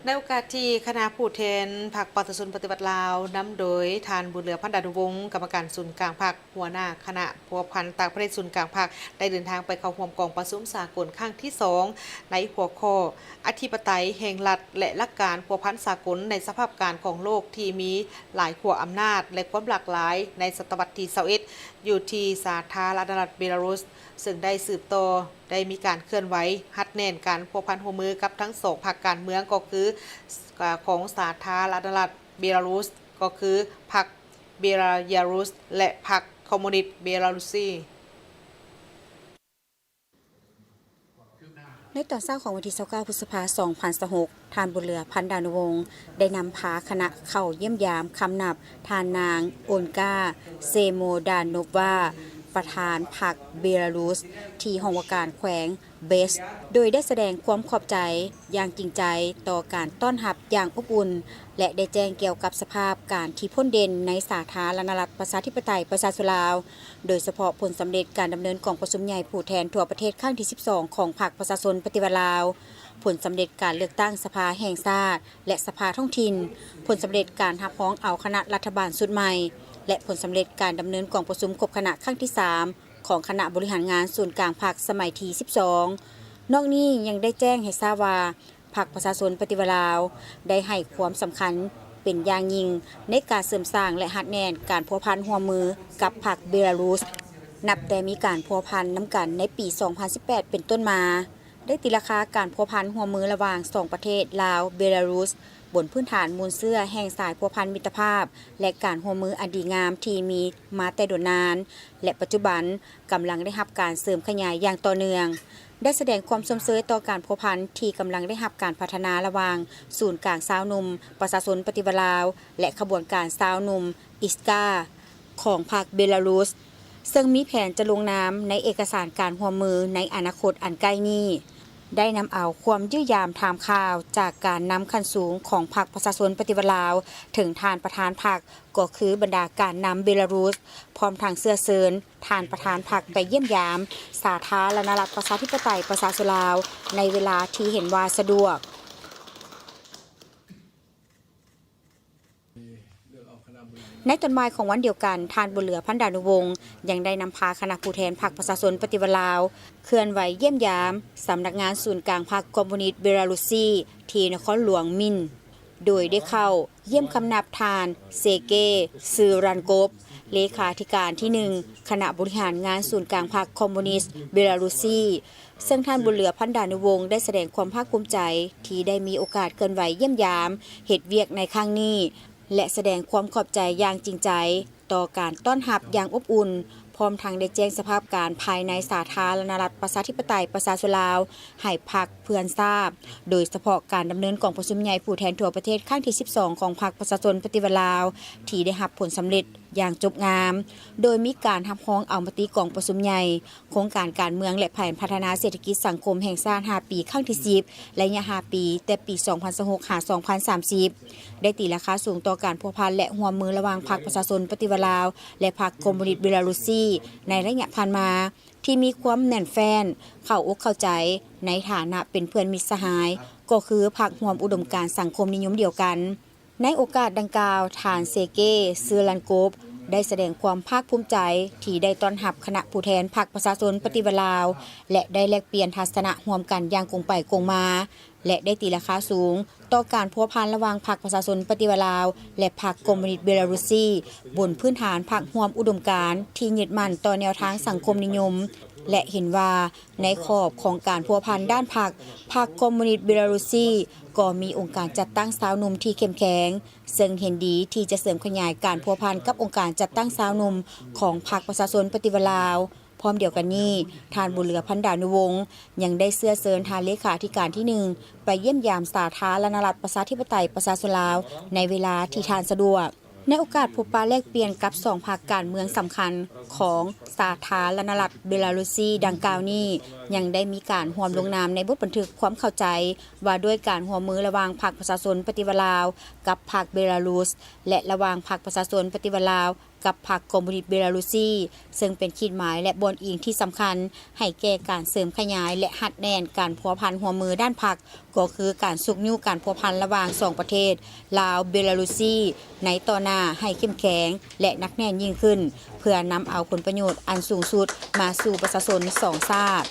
ในโอกาสที่คณะผู้แทนพรรคประชาชนปฏิบัติลาวนำโดยทานบุญเหลือพันดานุวงศ์กรรมการศูนย์กลางพรรคหัวหน้าคณะพัวพันต่างประเทศศูนย์กลางพรรคได้เดินทางไปเข้าร่วมกองประชุมสากลครั้งที่2ในหัวข้ออธิปไตยแห่งรัฐและหลักการพัวพันสากลในสภาพการของโลกที่มีหลายขั้วอำนาจและความหลากหลายในศตวรรษที่21อยู่ที่สาธารณรัฐเบลารุสซึ่งได้สืบต่อได้มีการเคลื่อนไหวฮัดแน่นการพัวพันหัวมือกับทั้งสองพรรคการเมืองก็คือของสาธารณรัฐเบลารุสก็คือพรรคเบลารุสและพรรคคอมมิวนิสต์เบลารุซีในตอนเช้าของวันที่29พฤษภาคม2026ทานบุญเหลือพันดานุวงศ์ได้นำพาคณะเข้าเยี่ยมยามคำนับทานนางโอนกาเซโมดานโนวาประธานพรรคเบลารุสที่ห้องว่าการแขวงเบสโดยได้แสดงความขอบใจอย่างจริงใจต่อการต้อนรับอย่างอบอุ่นและได้แจ้งเกี่ยวกับสภาพการที่พ้นเด่นในสาธารณรัฐประชาธิปไตยประชาชนลาวโดยเฉพาะผลสำเร็จการดำเนินกองประชุมใหญ่ผู้แทนทั่วประเทศครั้งที่12ของพรรคประชาชนปฏิวัติลาวผลสำเร็จการเลือกตั้งสภาแห่งชาติและสภาท้องถิ่นผลสำเร็จการรับรองเอาคณะรัฐบาลชุดใหม่และผลสำเร็จการดำเนินกองประชุมครบคณะครั้งที่3ของคณะบริหารงานส่วนกลางพรรคสมัยที่12นอกนี้ยังได้แจ้งให้ทราบว่าพรรคประชาชนปฏิวัติลาวได้ให้ความสำคัญเป็นอย่างยิ่งในการเสริมสร้างและหัดแน่นการพัวพันร่วมมือกับพรรคเบลารุสนับแต่มีการพัวพันน้ำกันในปี 2018 เป็นต้นมาได้ตีราคาการพัวพันร่วมมือระหว่าง2ประเทศลาวเบลารุสบนพื้นฐานมูลเสื้อแห่งสายพัวพันมิตรภาพและการร่วมมืออันดีงามที่มีมาแต่โดนนานและปัจจุบันกำลังได้รับการเสริมขยายอย่างต่อเนื่องได้แสดงความชมเชยต่อการพัวพันที่กำลังได้รับการพัฒนาระหว่างศูนย์กลางสาวหนุ่มประชาชนปฏิวัติลาวและขบวนการสาวหนุ่มอิสกาของพรรคเบลารุสซึ่งมีแผนจะลงนามในเอกสารการร่วมมือในอนาคตอันใกล้นี้ได้นำเอาความยื้อยามถามข่าวจากการนำขั้นสูงของพรรคประชาชนปฏิวัติลาวถึงทานประธานพรรคก็คือบรรดาการนำเบลารุสพร้อมทางเสื้อเซินทานประธานพรรคไปเยี่ยมยามสาธารณรัฐประชาธิปไตยประชาชนลาวในเวลาที่เห็นว่าสะดวกในตอนบ่ายของวันเดียวกันทานบุญเหลือพันดานุวงศ์ยังได้นำพาคณะผู้แทนพรรคประชาชนปฏิวัติลาวเคลื่อนไหวเยี่ยมยามสำนักงานศูนย์กลางพรรคคอมมิวนิสต์เบลารุซีที่นครหลวงมินโดยได้เข้าเยี่ยมคำนับทานเซเกซือรันโกฟเลขาธิการที่1คณะบริหารงานศูนย์กลางพรรคคอมมิวนิสต์เบลารุซีซึ่งท่านบุญเหลือพันดานุวงศ์ได้แสดงความภาคภูมิใจที่ได้มีโอกาสเคลื่อนไหวเยี่ยมยามเหตุเวียกในครั้งนี้และแสดงความขอบใจอย่างจริงใจต่อการต้อนรับอย่างอบอุ่นพร้อมทั้งได้แจ้งสภาพการภายในสาธารณรัฐประชาธิปไตยประชาชนลาวให้พรรคเพื่อนทราบโดยเฉพาะการดำเนินกองประชุมใหญ่ผู้แทนทั่วประเทศครั้งที่12ของพรรคประชาชนปฏิวัติลาวที่ได้รับผลสำเร็จอย่างจบงามโดยมีการรับรองเอามติกองประชุมใหญ่โครงการการเมืองและแผนพัฒนาเศรษฐกิจสังคมแห่งชาติ5ปีครั้งที่10และระยะ5ปีแต่ปี2026-2030ได้ตีราคาสูงต่อการพัวพันและร่วมมือระหว่างพรรคประชาชนปฏิวัติลาวและพรรคคอมมิวนิสต์เบลารุซีในระยะผ่านมาที่มีความแน่นแฟ้นเข้าอกเข้าใจในฐานะเป็นเพื่อนมิตรสหายก็คือพรรคร่วมอุดมการณ์สังคมนิยมเดียวกันในโอกาสดังกล่าวทานเซเกซือลันโกฟได้แสดงความภาคภูมิใจที่ได้ต้อนรับคณะผู้แทนพรรคประชาชนปฏิวัติลาวและได้แลกเปลี่ยนทัศนะร่วมกันอย่างกงไปกงมาและได้ตีราคาสูงต่อการพัวพันระหว่างพรรคประชาชนปฏิวัติลาวและพรรคคอมมิวนิสต์เบลารุซีบนพื้นฐานพรรคร่วมอุดมการณ์ที่ยึดมั่นต่อแนวทางสังคมนิยมและเห็นว่าในขอบของการพัวพันด้านพรรคคอมมิวนิสต์เบลารุซีก็มีองค์การจัดตั้งสาวหนุ่มที่เข้มแข็งซึ่งเห็นดีที่จะเสริมขยายการพัวพันกับองค์การจัดตั้งสาวหนุ่มของพรรคประชาชนปฏิวัติลาวพร้อมเดียวกันนี้ทานบุญเหลือพันดานุวงศ์ยังได้เสื้อเซินทานเลขาธิการที่1ไปเยี่ยมยามสาธารณรัฐประชาธิปไตยประชาชนลาวในเวลาที่ทานสะดวกในโอกาสพบปะแลกเปลี่ยนกับ2พรรคการเมืองสำคัญของสาธารณรัฐเบลารุซีดังกล่าวนี้ยังได้มีการร่วมลงนามในบทบันทึกความเข้าใจว่าด้วยการร่วมมือระหว่างพรรคประชาชนปฏิวัติลาวกับพรรคเบลารุสและระหว่างพรรคประชาชนปฏิวัติลาว กับพรรคคอมมิวนิสต์เบลารุซีซึ่งเป็นขีดหมายและบอนอิงที่สำคัญให้แก่การเสริมขยายและหัดแน่นการพัวพันหัวมือด้านพรรคก็คือการสุกนิ้วการพัวพันระหว่าง2ประเทศลาวเบลารุซีในต่อหน้าให้เข้มแข็งและนักแน่นยิ่งขึ้นเพื่อนำเอาผลประโยชน์อันสูงสุดมาสู่ประชาชน2ชาติ